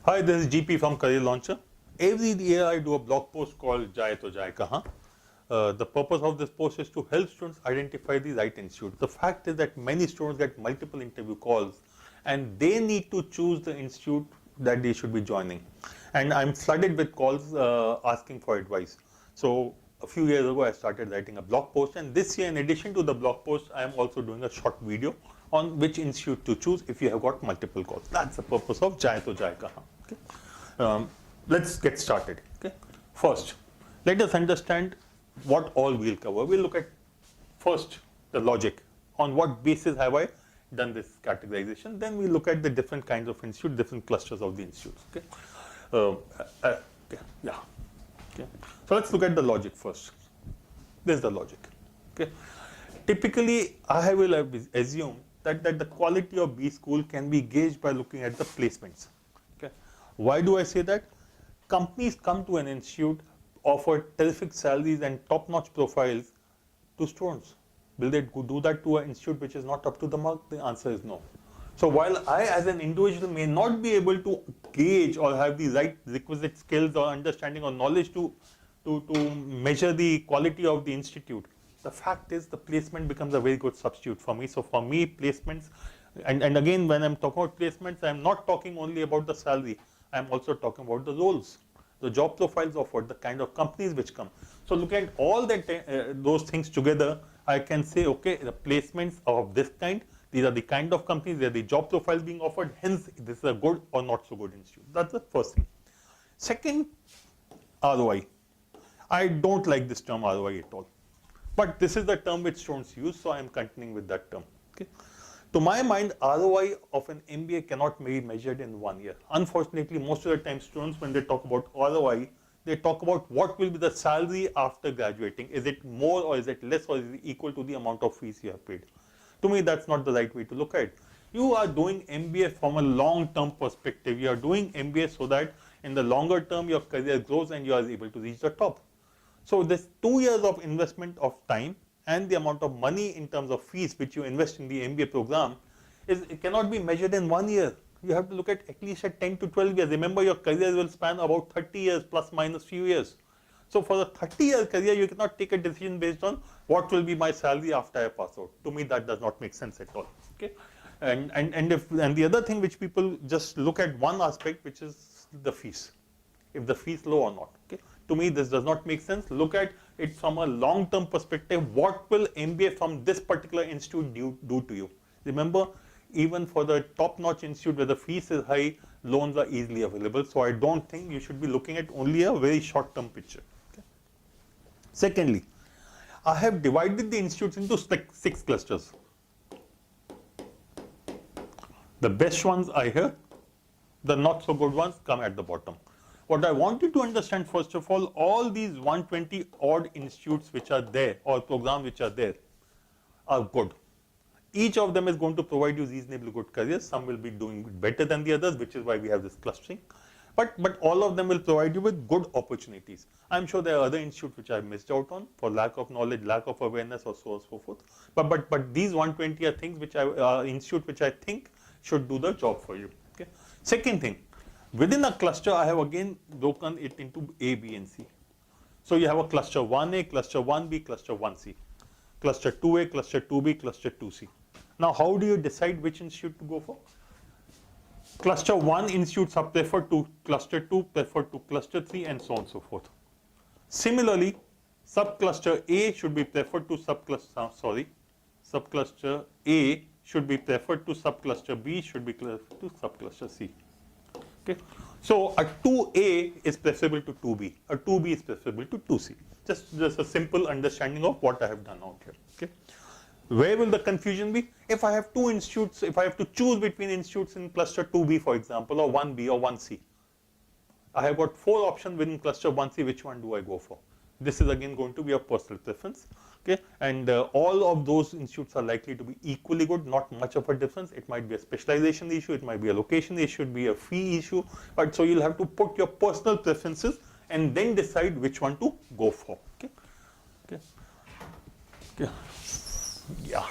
Hi, this is GP from Career Launcher. Every year I do a blog post called Jaye to Jaye Kahan. The purpose of this post is to help students identify the right institute. The fact is that many students get multiple interview calls and they need to choose the institute that they should be joining. And I'm flooded with calls asking for advice. So a few years ago I started writing a blog post, and this year in addition to the blog post I am also doing a short video on which institute to choose if you have got multiple calls. That's the purpose of Jaye to Jaye Kahan. Okay? Let's get started. Okay? First, let us understand what all we'll cover. We'll look at first the logic. On what basis have I done this categorization? Then we look at the different kinds of institute, different clusters of the institutes. Okay? Okay. Yeah. Okay. So let's look at the logic first. This is the logic. Okay. Typically, I will assume that the quality of B school can be gauged by looking at the placements. Okay. Why do I say that? Companies come to an institute, offer terrific salaries and top-notch profiles to students. Will they do that to an institute which is not up to the mark? The answer is no. So while I as an individual may not be able to gauge or have the right requisite skills or understanding or knowledge to measure the quality of the institute, the fact is the placement becomes a very good substitute for me. So for me, placements, and again when I'm talking about placements, I'm not talking only about the salary, I'm also talking about the roles, the job profiles offered, the kind of companies which come. So look at all that those things together, I can say, okay, the placements of this kind, these are the kind of companies, they are the job profiles being offered, hence this is a good or not so good institute. That's the first thing. Second, ROI. I don't like this term ROI at all. But this is the term which students use, so I am continuing with that term. Okay. To my mind, ROI of an MBA cannot be measured in 1 year. Unfortunately, most of the time students, when they talk about ROI, they talk about what will be the salary after graduating. Is it more or is it less or is it equal to the amount of fees you have paid? To me, that's not the right way to look at it. You are doing MBA from a long-term perspective. You are doing MBA so that in the longer term, your career grows and you are able to reach the top. So this 2 years of investment of time and the amount of money in terms of fees which you invest in the MBA program, it cannot be measured in 1 year. You have to look at least at 10 to 12 years. Remember, your career will span about 30 years plus minus few years. So for the 30-year career, you cannot take a decision based on what will be my salary after I pass out. To me, that does not make sense at all. Okay, and the other thing which people just look at one aspect, which is the fees, if the fees low or not. Okay, to me, this does not make sense. Look at it from a long-term perspective. What will MBA from this particular institute do to you? Remember, even for the top-notch institute where the fees is high, loans are easily available. So I don't think you should be looking at only a very short-term picture. Okay. Secondly, I have divided the institutes into 6 clusters. The best ones are here. The not so good ones come at the bottom. What I want you to understand, first of all these 120 odd institutes which are there or programs which are there are good. Each of them is going to provide you reasonably good careers. Some will be doing better than the others, which is why we have this clustering. But all of them will provide you with good opportunities. I'm sure there are other institutes which I missed out on for lack of knowledge, lack of awareness, or so on and so forth. But these 120 are things which institute which I think should do the job for you. Okay. Second thing, within a cluster, I have again broken it into A, B, and C. So you have a cluster 1A, cluster 1B, cluster 1C, cluster 2A, cluster 2B, cluster 2C. Now, how do you decide which institute to go for? Cluster 1 institutes are preferred to cluster 2, preferred to cluster 3, and so on and so forth. Similarly, subcluster A should be preferred to subcluster A should be preferred to subcluster B, should be preferred to subcluster C. Okay. So a 2A is preferable to 2B, a 2B is preferable to 2C. Just a simple understanding of what I have done out here. Okay. Where will the confusion be? If I have 2 institutes, if I have to choose between institutes in cluster 2B, for example, or 1B or 1C, I have got 4 options within cluster 1C. Which one do I go for? This is again going to be a personal preference. Okay, and all of those institutes are likely to be equally good, not much of a difference. It might be a specialization issue, it might be a location issue, it should be a fee issue. But so you'll have to put your personal preferences and then decide which one to go for. Okay, okay, okay. Yeah.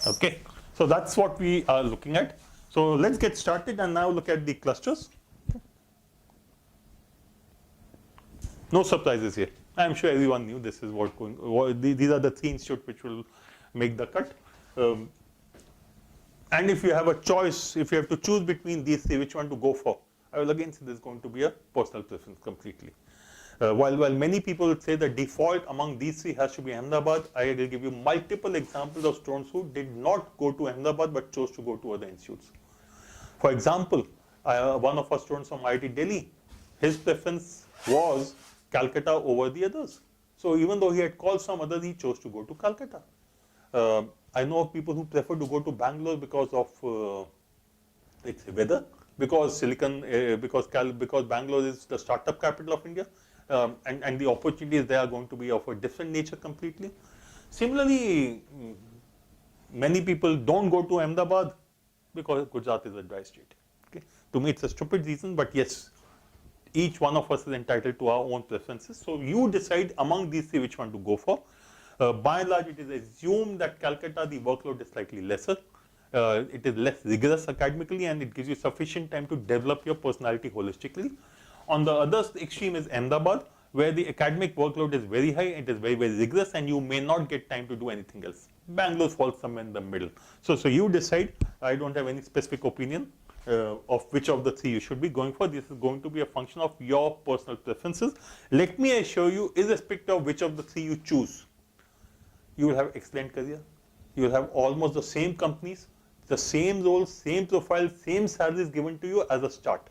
Okay, so that's what we are looking at. So let's get started and now look at the clusters. No surprises here. I'm sure everyone knew this is these are the 3 institutes which will make the cut. And if you have a choice, if you have to choose between these 3, which one to go for, I will again say this is going to be a personal preference completely. While many people would say the default among these 3 has to be Ahmedabad, I will give you multiple examples of students who did not go to Ahmedabad but chose to go to other institutes. For example, one of our students from IIT Delhi, his preference was Calcutta over the others. So even though he had called some others, he chose to go to Calcutta. I know of people who prefer to go to Bangalore because of its weather, because because Bangalore is the startup capital of India, and the opportunities there are going to be of a different nature completely. Similarly, many people don't go to Ahmedabad because Gujarat is a dry state. Okay? To me, it's a stupid reason, but yes, each one of us is entitled to our own preferences. So you decide among these 3 which one to go for. By and large, it is assumed that Calcutta, the workload is slightly lesser. It is less rigorous academically, and it gives you sufficient time to develop your personality holistically. On the other extreme is Ahmedabad, where the academic workload is very high, it is very, very rigorous, and you may not get time to do anything else. Bangalore falls somewhere in the middle. So you decide. I don't have any specific opinion of which of the 3 you should be going for. This is going to be a function of your personal preferences. Let me assure you, irrespective of which of the 3 you choose, you will have excellent career. You will have almost the same companies, the same roles, same profile, same salaries given to you as a start.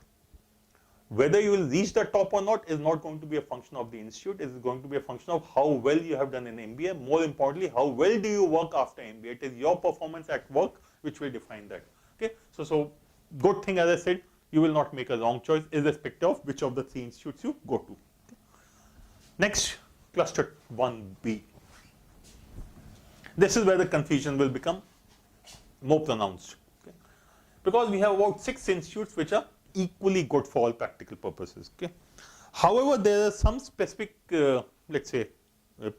Whether you will reach the top or not is not going to be a function of the institute. It is going to be a function of how well you have done in MBA. More importantly, how well do you work after MBA. It is your performance at work which will define that. Okay, so good thing, as I said, you will not make a wrong choice irrespective of which of the 3 institutes you go to. Okay. Next, cluster 1B. This is where the confusion will become more pronounced. Okay. Because we have about 6 institutes which are equally good for all practical purposes. Okay. However, there are some specific, let's say,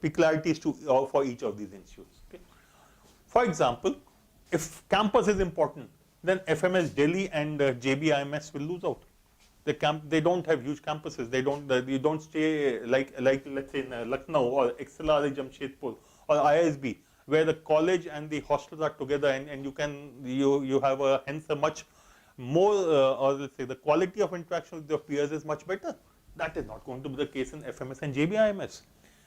peculiarities for each of these institutes. Okay. For example, if campus is important, then FMS Delhi and JBIMS will lose out. They don't have huge campuses. You don't stay like let's say in Lucknow or XLRI Jamshedpur or ISB, where the college and the hostels are together, and you have hence a much more or let's say the quality of interaction with your peers is much better. That is not going to be the case in FMS and JBIMS.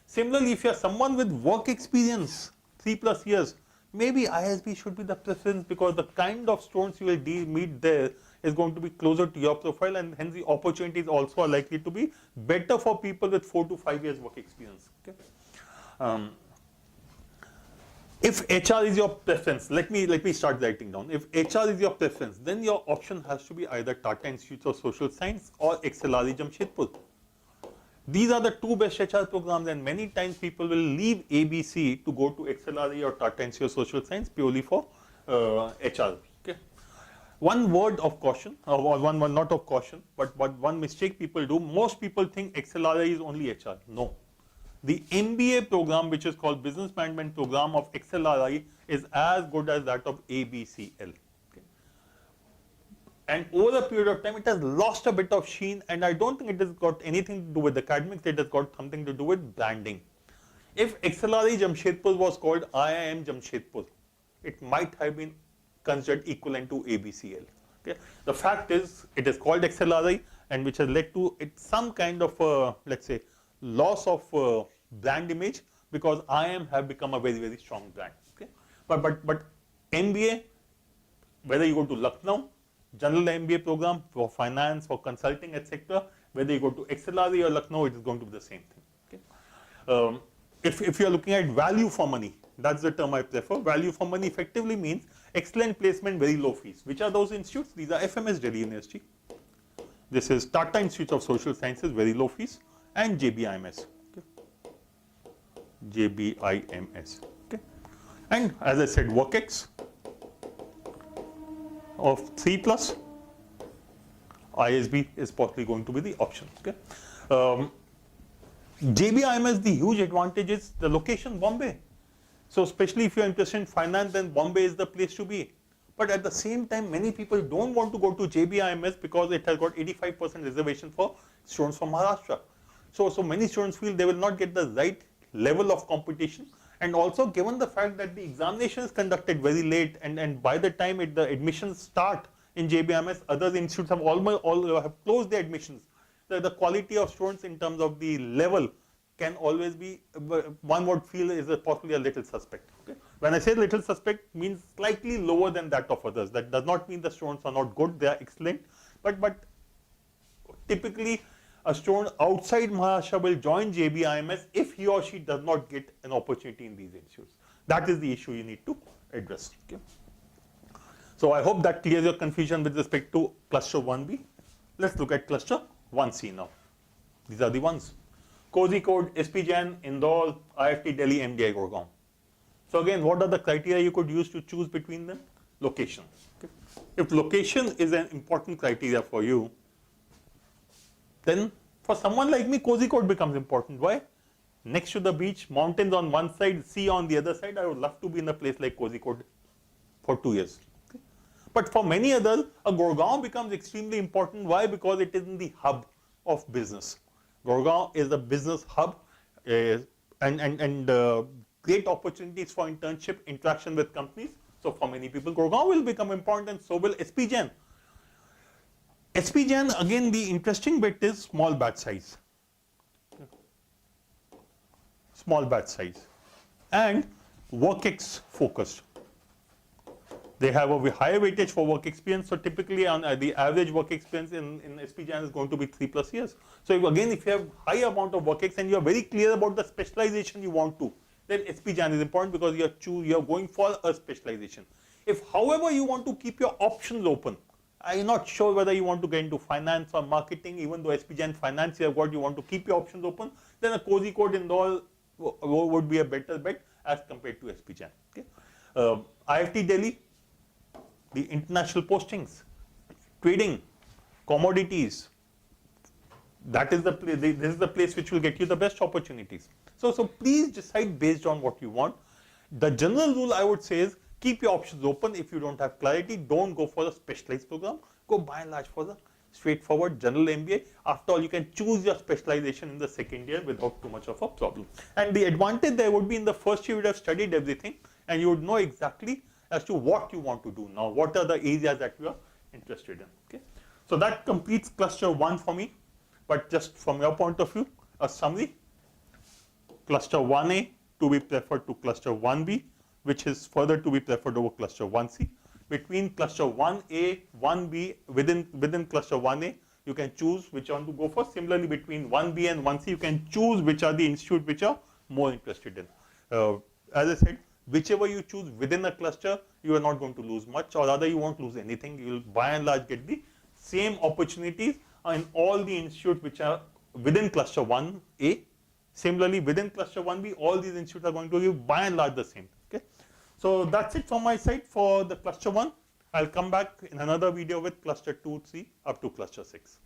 Similarly, if you are someone with work experience, 3+ years, maybe ISB should be the preference, because the kind of students you will meet there is going to be closer to your profile, and hence the opportunities also are likely to be better for people with 4 to 5 years work experience. Okay. If HR is your preference, let me start writing down. If HR is your preference, then your option has to be either Tata Institute of Social Science or XLRI Jamshedpur. These are the 2 best HR programs, and many times people will leave ABC to go to XLRI or Tata Institute of Social Science purely for HR. Okay. One word of caution, or one not of caution, but one mistake people do. Most people think XLRI is only HR. No. The MBA program, which is called Business Management Program of XLRI, is as good as that of ABCL. Okay. And over a period of time, it has lost a bit of sheen, and I don't think it has got anything to do with academics. It has got something to do with branding. If XLRI Jamshedpur was called IIM Jamshedpur, it might have been considered equivalent to ABCL. Okay. The fact is, it is called XLRI, and which has led to some kind of, let's say, loss of brand image, because IIM have become a very, very strong brand. Okay. But MBA, whether you go to Lucknow, general MBA program for finance, for consulting, etc., whether you go to XLRI or Lucknow, it is going to be the same thing. Okay. If you are looking at value for money, that's the term I prefer. Value for money effectively means excellent placement, very low fees. Which are those institutes? These are FMS Delhi University. This is Tata Institute of Social Sciences, very low fees, and JBIMS. Okay. JBIMS. Okay. And as I said, WorkX of 3+, ISB is possibly going to be the option. Okay. JBIMS, the huge advantage is the location, Bombay. So especially if you are interested in finance, then Bombay is the place to be. But at the same time, many people don't want to go to JBIMS because it has got 85% reservation for students from Maharashtra. So many students feel they will not get the right level of competition, and also given the fact that the examination is conducted very late, and by the time the admissions start in JBIMS, other institutes have almost have closed their admissions. The quality of students in terms of the level can always be, one would feel is possibly a little suspect. Okay? When I say little suspect, means slightly lower than that of others. That does not mean the students are not good, they are excellent, but typically a student outside Maharashtra will join JBIMS if he or she does not get an opportunity in these institutes. That is the issue you need to address. Okay? So I hope that clears your confusion with respect to cluster 1B. Let's look at cluster 1C now. These are the ones. Kozhikode, SP Jain, Indore, IFT Delhi, MDI Gurgaon. So again, what are the criteria you could use to choose between them? Location. Okay. If location is an important criteria for you, then for someone like me, Kozhikode becomes important. Why? Next to the beach, mountains on one side, sea on the other side. I would love to be in a place like Kozhikode for 2 years. Okay. But for many others, a Gurgaon becomes extremely important. Why? Because it is in the hub of business. Gurgaon is a business hub, and great opportunities for internship, interaction with companies. So for many people, Gurgaon will become important, and so will SP Jain. SP Jain, again, the interesting bit is small batch size. Small batch size. And WorkX focused. They have a higher weightage for work experience. So typically, on the average work experience in SP Jain is going to be 3+ years. So if you have high amount of WorkX and you are very clear about the specialization you want to, then SP Jain is important because you are going for a specialization. If, however, you want to keep your options open, I'm not sure whether you want to get into finance or marketing, even though SP Jain finance you have got, you want to keep your options open, then a Kozhikode Indore would be a better bet as compared to SP Jain. Okay? IFT Delhi, the international postings, trading, commodities, that is this is the place which will get you the best opportunities. So please decide based on what you want. The general rule I would say is keep your options open. If you don't have clarity, don't go for the specialized program. Go by and large for the straightforward general MBA. After all, you can choose your specialization in the second year without too much of a problem. And the advantage there would be in the first year you would have studied everything and you would know exactly as to what you want to do now, what are the areas that you are interested in. Okay? So that completes cluster 1 for me. But just from your point of view, a summary: cluster 1A to be preferred to cluster 1B, which is further to be preferred over cluster 1C. Between cluster 1A, 1B, within cluster 1A, you can choose which one to go for. Similarly, between 1B and 1C, you can choose which are the institutes which are more interested in. As I said, whichever you choose within a cluster, you are not going to lose much, or rather you won't lose anything. You will by and large get the same opportunities in all the institutes which are within cluster 1A. Similarly, within cluster 1B, all these institutes are going to give by and large the same. Okay? So that's it from my side for the cluster 1. I'll come back in another video with cluster 2, 3 up to cluster 6.